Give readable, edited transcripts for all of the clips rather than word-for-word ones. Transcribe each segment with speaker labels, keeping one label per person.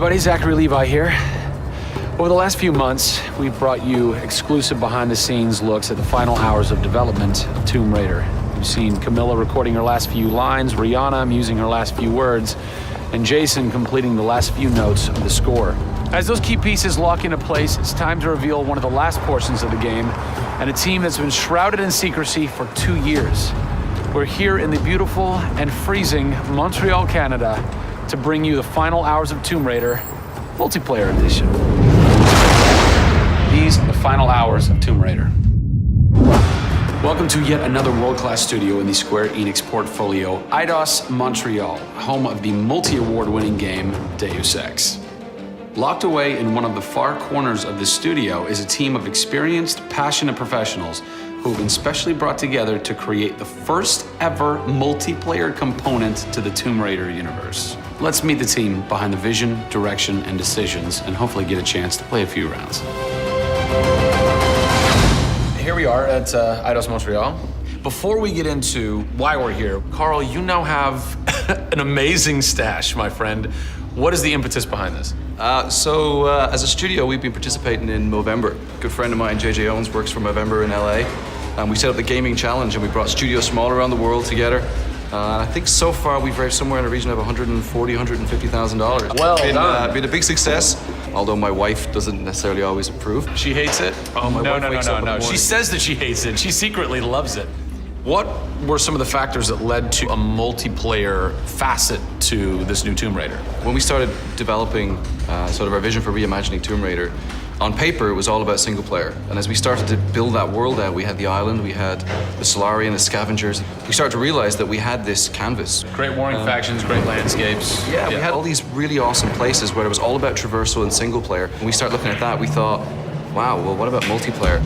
Speaker 1: everybody, Zachary Levi here. Over the last few months, we've brought you exclusive behind-the-scenes looks at the final hours of development of Tomb Raider. You've seen Camilla recording her last few lines, Rihanna musing her last few words, and Jason completing the last few notes of the score. As those key pieces lock into place, it's time to reveal one of the last portions of the game, and a team that's been shrouded in secrecy for 2 years. We're here in the beautiful and freezing Montreal, Canada, to bring you the final hours of Tomb Raider multiplayer edition. These are the final hours of Tomb Raider. Welcome to yet another world-class studio in the Square Enix portfolio, Eidos Montreal, home of the multi-award-winning game Deus Ex. Locked away in one of the far corners of the studio is a team of experienced, passionate professionals who have been specially brought together to create the first ever multiplayer component to the Tomb Raider universe. Let's meet the team behind the vision, direction, and decisions, and hopefully get a chance to play a few rounds. Here we are at Eidos Montreal. Before we get into why we're here, Carl, you now have an amazing stash, my friend. What is the impetus behind this?
Speaker 2: As a studio, we've been participating in Movember. A good friend of mine, JJ Owens, works for Movember in LA. We set up the gaming challenge and we brought studios from all around the world together. I think so far we've raised somewhere in the region of $140,000, $150,000.
Speaker 1: Well done.
Speaker 2: Been a big success, although my wife doesn't necessarily always approve.
Speaker 1: She hates it?
Speaker 2: Oh, my wife wakes up in the morning.
Speaker 1: She says that she hates it. She secretly loves it. What were some of the factors that led to a multiplayer facet to this new Tomb Raider?
Speaker 2: When we started developing sort of our vision for reimagining Tomb Raider, on paper, it was all about single player. And as we started to build that world out, we had the island, we had the Solarian, the scavengers. We started to realize that we had this canvas.
Speaker 1: Great warring factions, great landscapes.
Speaker 2: Yeah, we had all these really awesome places where it was all about traversal and single player. When we started looking at that, we thought, wow, well, what about multiplayer?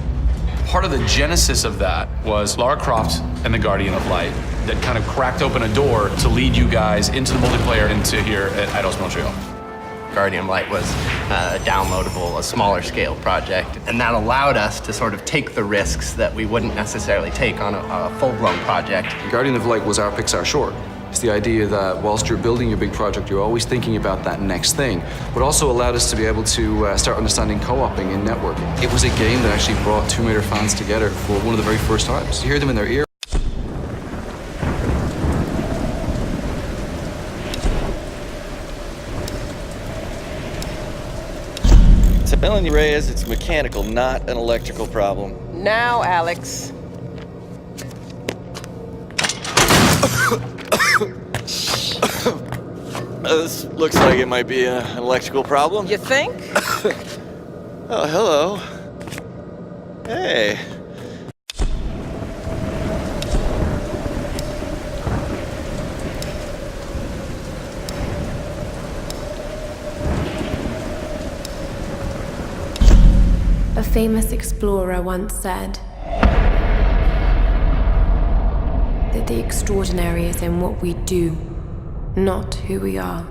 Speaker 1: Part of the genesis of that was Lara Croft and the Guardian of Light that kind of cracked open a door to lead you guys into the multiplayer into here at Eidos Montreal.
Speaker 3: Guardian of Light was a downloadable, a smaller scale project, and that allowed us to sort of take the risks that we wouldn't necessarily take on a full-blown project.
Speaker 2: Guardian of Light was our Pixar short. It's the idea that whilst you're building your big project, you're always thinking about that next thing, but also allowed us to be able to start understanding co-oping and networking. It was a game that actually brought Tomb Raider fans together for one of the very first times. You hear them in their ear.
Speaker 4: Telling you, Reyes, it's mechanical, not an electrical problem.
Speaker 5: Now, Alex.
Speaker 4: This looks like it might be an electrical problem.
Speaker 5: You think?
Speaker 4: Oh, hello. Hey.
Speaker 6: A famous explorer once said that the extraordinary is in what we do, not who we are.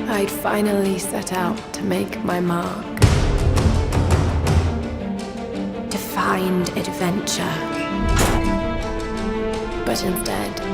Speaker 6: I'd finally set out to make my mark, to find adventure, but instead